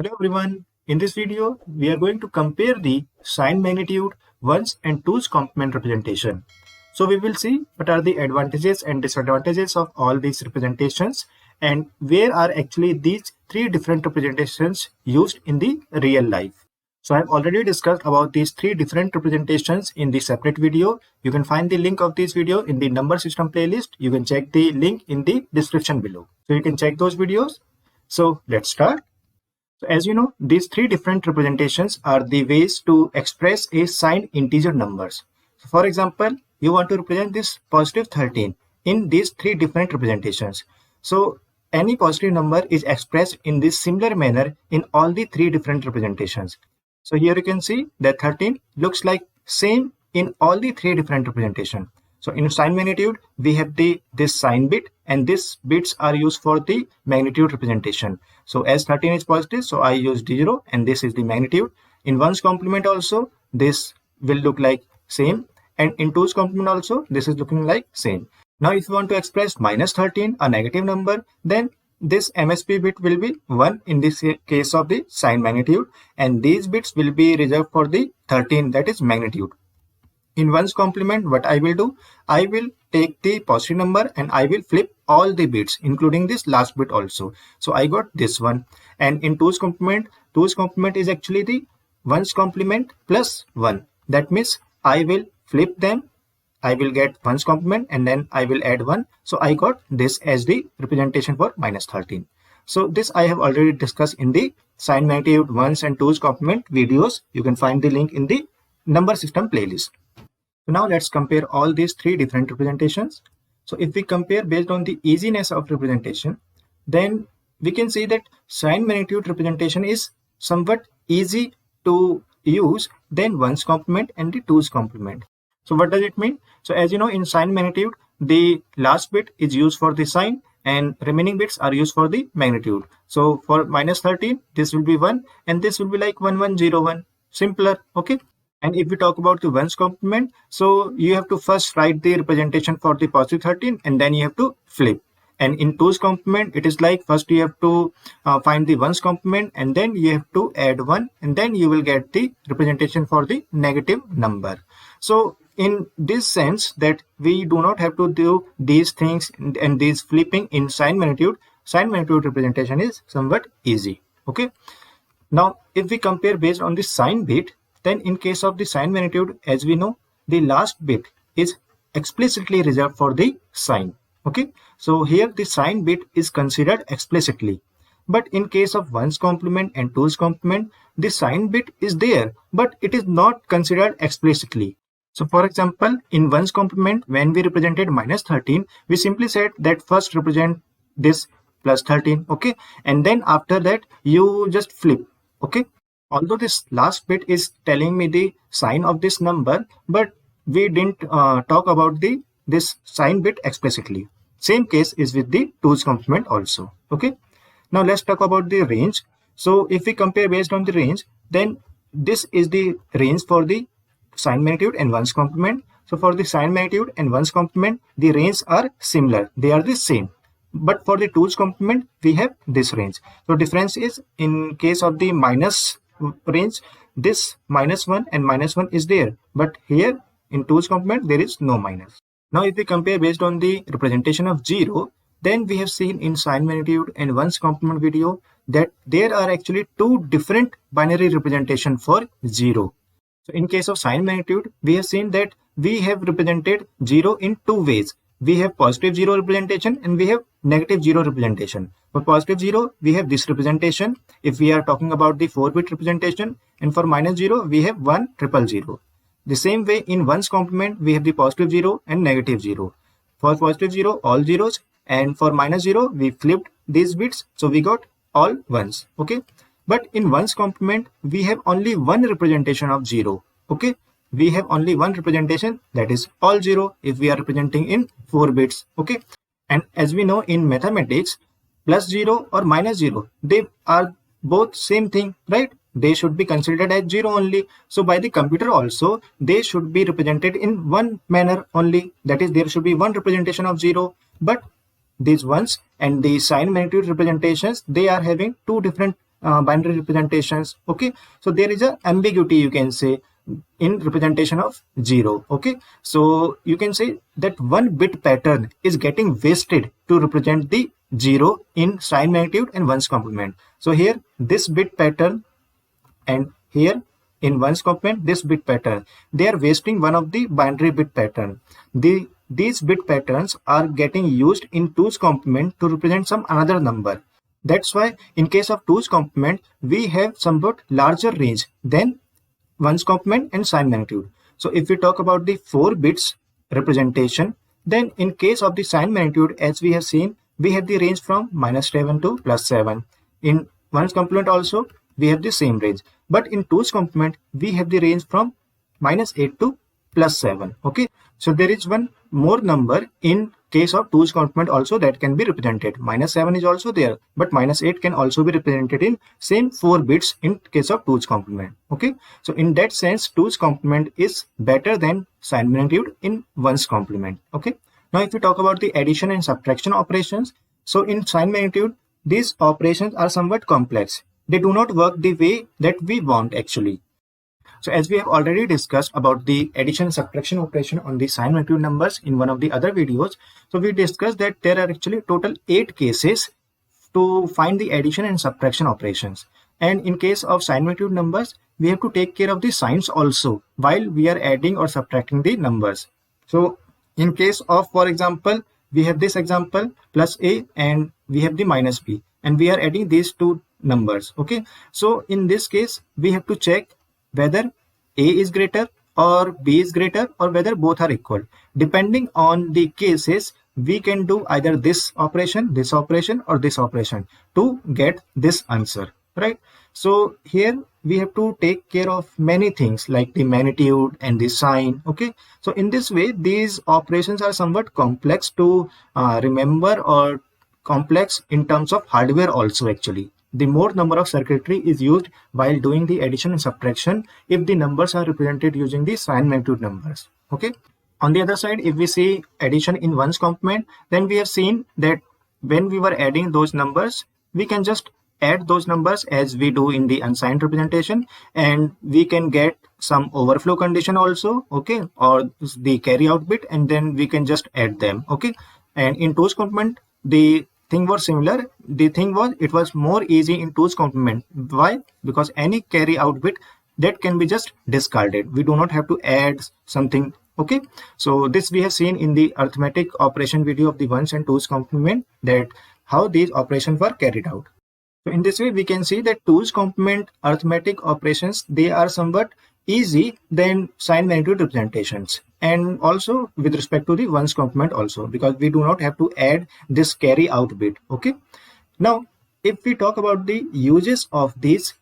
Hello everyone. In this video, we are going to compare the sign magnitude, ones and twos complement representation. So we will see what are the advantages and disadvantages of all these representations and where are actually these three different representations used in the real life. So I have already discussed about these three different representations in the separate video. You can find the link of this video in the number system playlist. You can check the link in the description below. So you can check those videos. So let's start. So as you know, these three different representations are the ways to express a signed integer numbers. So for example, you want to represent this positive 13 in these three different representations. So any positive number is expressed in this similar manner in all the three different representations. So here you can see that 13 looks like same in all the three different representations. So in sign magnitude, we have this sign bit and these bits are used for the magnitude representation. So as 13 is positive, so I use 0 and this is the magnitude. In ones complement also, this will look like same, and in twos complement also, this is looking like same. Now if you want to express minus 13, a negative number, then this MSB bit will be 1 in this case of the sign magnitude, and these bits will be reserved for the 13, that is magnitude. In ones complement, what I will do, I will take the positive number and I will flip all the bits, including this last bit also. So I got this one. And in twos complement is actually the ones complement plus 1. That means I will flip them, I will get ones complement and then I will add 1. So I got this as the representation for minus 13. So this I have already discussed in the sign magnitude, ones and twos complement videos. You can find the link in the number system playlist. So now let's compare all these three different representations. So if we compare based on the easiness of representation, then we can see that sign magnitude representation is somewhat easy to use than ones complement and the twos complement. So what does it mean? So as you know, in sign magnitude, the last bit is used for the sign and remaining bits are used for the magnitude. So for minus 13, this will be 1 and this will be like 1101. Simpler, okay? And if we talk about the ones complement, so you have to first write the representation for the positive 13 and then you have to flip. And in twos complement, it is like first you have to find the ones complement and then you have to add 1 and then you will get the representation for the negative number. So in this sense that we do not have to do these things and these flipping in sign magnitude representation is somewhat easy. Okay. Now, if we compare based on the sign bit, then in case of the sign magnitude, as we know, the last bit is explicitly reserved for the sign. Okay, so here the sign bit is considered explicitly. But in case of ones complement and twos complement, the sign bit is there, but it is not considered explicitly. So for example, in ones complement, when we represented minus 13, we simply said that first represent this plus 13, okay, and then after that you just flip, okay. Although this last bit is telling me the sign of this number, but we didn't talk about this sign bit explicitly. Same case is with the twos complement also. Okay. Now let's talk about the range. So if we compare based on the range, then this is the range for the sign magnitude and ones complement. So for the sign magnitude and ones complement, the range are similar. They are the same. But for the twos complement, we have this range. So difference is in case of the minus range, this -1 and -1 is there, but here in twos complement there is no minus. Now if we compare based on the representation of 0, then we have seen in sign magnitude and ones complement video that there are actually two different binary representation for 0. So in case of sign magnitude, we have seen that we have represented 0 in two ways. We have positive 0 representation and we have negative 0 representation. For positive 0, we have this representation if we are talking about the 4-bit representation, and for minus 0, we have 1,000. The same way in ones complement, we have the positive 0 and negative 0. For positive 0, all zeros, and for minus 0, we flipped these bits, so we got all ones, okay. But in ones complement, we have only one representation of 0, okay. We have only one representation, that is all 0 if we are representing in 4 bits, okay. And as we know in mathematics, plus 0 or minus 0, they are both same thing, right? They should be considered as 0 only. So by the computer also, they should be represented in one manner only, that is there should be one representation of 0. But these ones and the sign magnitude representations, they are having two different binary representations. Okay, so there is a ambiguity, you can say, in representation of 0. Okay, so you can say that one bit pattern is getting wasted to represent the 0 in sign magnitude and ones complement. So here this bit pattern and here in ones complement this bit pattern, they are wasting one of the binary bit pattern. These bit patterns are getting used in 2's complement to represent some another number. That's why in case of 2's complement we have somewhat larger range than ones complement and sign magnitude. So if we talk about the 4 bits representation, then in case of the sign magnitude, as we have seen, we have the range from -7 to +7. In ones complement also we have the same range, but in 2's complement we have the range from -8 to +7. Okay, so there is one more number in case of 2's complement also that can be represented. -7 is also there, but -8 can also be represented in same 4 bits in case of 2's complement. Okay, so in that sense 2's complement is better than sign magnitude in ones complement. Okay, now if we talk about the addition and subtraction operations, so in sign magnitude these operations are somewhat complex. They do not work the way that we want actually. So as we have already discussed about the addition subtraction operation on the sign magnitude numbers in one of the other videos, so we discussed that there are actually total 8 cases to find the addition and subtraction operations. And in case of sign magnitude numbers, we have to take care of the signs also while we are adding or subtracting the numbers. So in case of, for example, we have this example +a and we have the -b and we are adding these two numbers. Okay, so in this case we have to check whether a is greater or b is greater or whether both are equal. Depending on the cases, we can do either this operation or this operation to get this answer, right? So here we have to take care of many things like the magnitude and the sign. Okay, so in this way these operations are somewhat complex to remember, or complex in terms of hardware also actually. The more number of circuitry is used while doing the addition and subtraction if the numbers are represented using the sign magnitude numbers. Okay, on the other side, if we see addition in ones complement, then we have seen that when we were adding those numbers, we can just add those numbers as we do in the unsigned representation, and we can get some overflow condition also. Okay, or the carry out bit, and then we can just add them. Okay, and in 2's complement the thing was similar. The thing was, it was more easy in 2's complement. Why? Because any carry out bit that can be just discarded. We do not have to add something. Okay, so this we have seen in the arithmetic operation video of the ones and 2's complement, that how these operations were carried out. So in this way we can see that 2's complement arithmetic operations, they are somewhat easy than sign magnitude representations, and also with respect to the ones complement also, because we do not have to add this carry out bit. Okay, now if we talk about the uses of these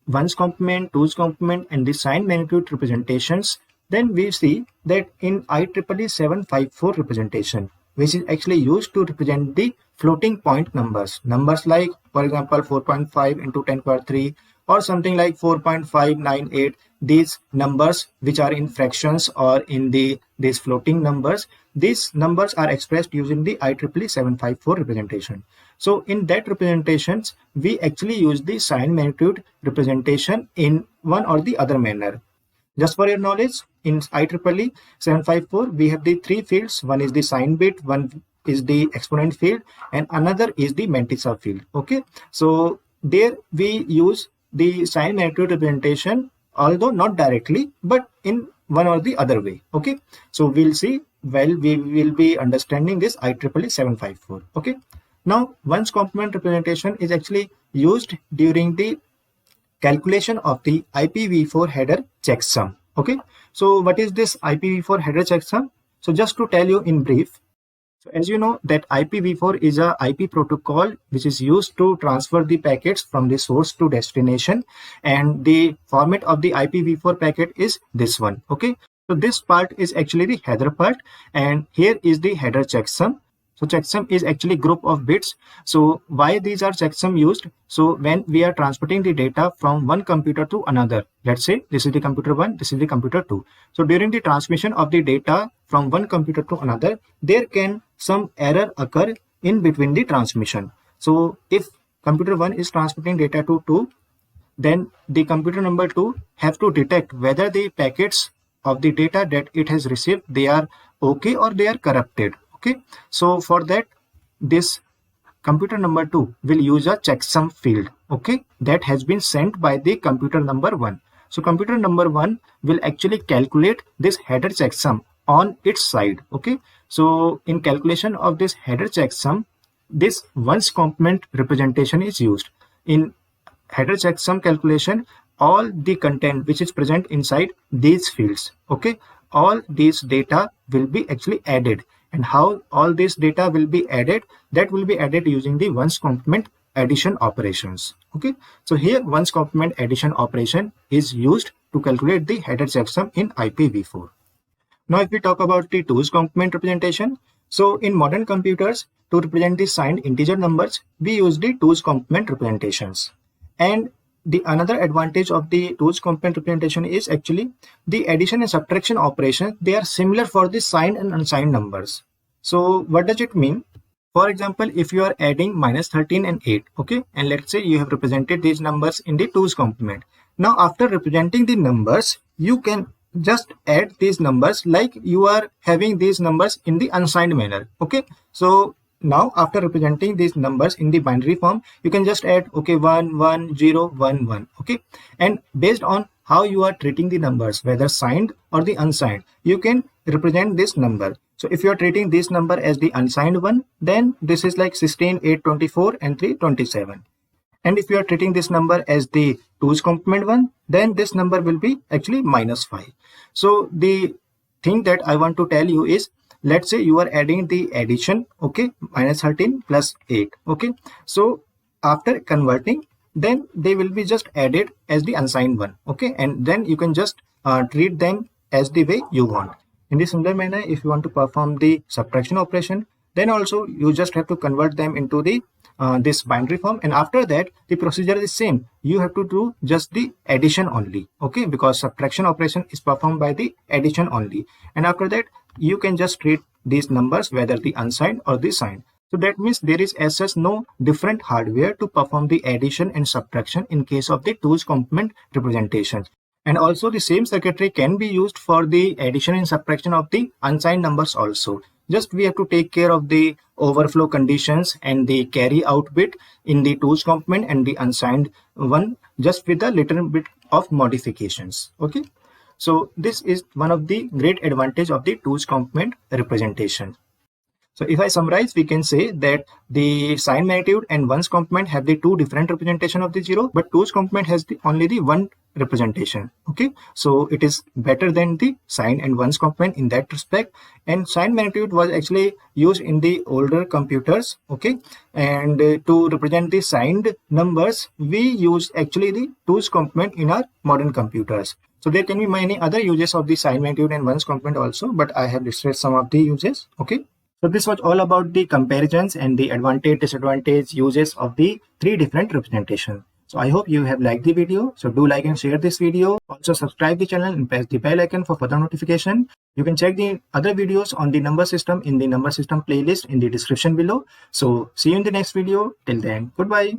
ones complement, 2's complement and the sign magnitude representations, then we see that in IEEE 754 representation, which is actually used to represent the floating point numbers like, for example, 4.5 into 10 power 3 or something like 4.598, these numbers which are in fractions or in these floating numbers, these numbers are expressed using the IEEE 754 representation. So in that representations, we actually use the sign magnitude representation in one or the other manner. Just for your knowledge, in IEEE 754, we have the 3 fields. One is the sign bit, one is the exponent field, and another is the mantissa field. Okay, so there we use the sign magnitude representation, although not directly, but in one or the other way. Okay, so we'll see while we will be understanding this IEEE 754. Okay, now ones complement representation is actually used during the calculation of the IPv4 header checksum. Okay, so what is this IPv4 header checksum? So just to tell you in brief, so as you know that IPv4 is a IP protocol which is used to transfer the packets from the source to destination, and the format of the IPv4 packet is this one. Okay, so this part is actually the header part, and here is the header checksum. So checksum is actually group of bits. So why these are checksum used? So when we are transmitting the data from one computer to another, let's say this is the computer 1, this is the computer 2. So during the transmission of the data from one computer to another, there can some error occur in between the transmission. So if computer 1 is transmitting data to 2, then the computer number 2 have to detect whether the packets of the data that it has received, they are okay or they are corrupted. Okay, so for that, this computer number 2 will use a checksum field, okay, that has been sent by the computer number 1. So computer number 1 will actually calculate this header checksum on its side. Okay, so in calculation of this header checksum, this ones complement representation is used. In header checksum calculation, all the content which is present inside these fields, okay, all these data will be actually added. And how all this data will be added? That will be added using the ones complement addition operations. Okay, so here ones complement addition operation is used to calculate the header checksum in IPv4. Now if we talk about the two's complement representation, so in modern computers, to represent the signed integer numbers, we use the two's complement representations. And the another advantage of the two's complement representation is actually the addition and subtraction operations. They are similar for the signed and unsigned numbers. So what does it mean? For example, if you are adding -13 and 8, okay, and let's say you have represented these numbers in the two's complement. Now after representing the numbers, you can just add these numbers like you are having these numbers in the unsigned manner. Okay, so now after representing these numbers in the binary form, you can just add, okay, 1 1 0 1 1. Okay, and based on how you are treating the numbers, whether signed or the unsigned, you can represent this number. So if you are treating this number as the unsigned one, then this is like 16 8 24 and 3 27. And if you are treating this number as the two's complement one, then this number will be actually -5. So the thing that I want to tell you is, let's say you are adding the addition, okay, -13 plus 8. Okay, so after converting, then they will be just added as the unsigned one. Okay, and then you can just treat them as the way you want. In the similar manner, if you want to perform the subtraction operation, then also you just have to convert them into the this binary form, and after that the procedure is same. You have to do just the addition only, okay, because subtraction operation is performed by the addition only, and after that you can just treat these numbers whether the unsigned or the signed. So that means there is as such no different hardware to perform the addition and subtraction in case of the two's complement representation. And also the same circuitry can be used for the addition and subtraction of the unsigned numbers also. Just we have to take care of the overflow conditions and the carry out bit in the two's complement and the unsigned one, just with a little bit of modifications. Okay, so this is one of the great advantage of the two's complement representation. So if I summarize, we can say that the sign magnitude and ones complement have the two different representation of the zero, but two's complement has only the one representation. Okay, so it is better than the sign and ones complement in that respect. And sign magnitude was actually used in the older computers. Okay, and to represent the signed numbers, we use actually the two's complement in our modern computers. So there can be many other uses of the sign magnitude and ones complement also, but I have listed some of the uses. Okay. So this was all about the comparisons and the advantage, disadvantage, uses of the three different representations. So I hope you have liked the video. So do like and share this video. Also subscribe the channel and press the bell icon for further notification. You can check the other videos on the number system in the number system playlist in the description below. So see you in the next video. Till then, goodbye.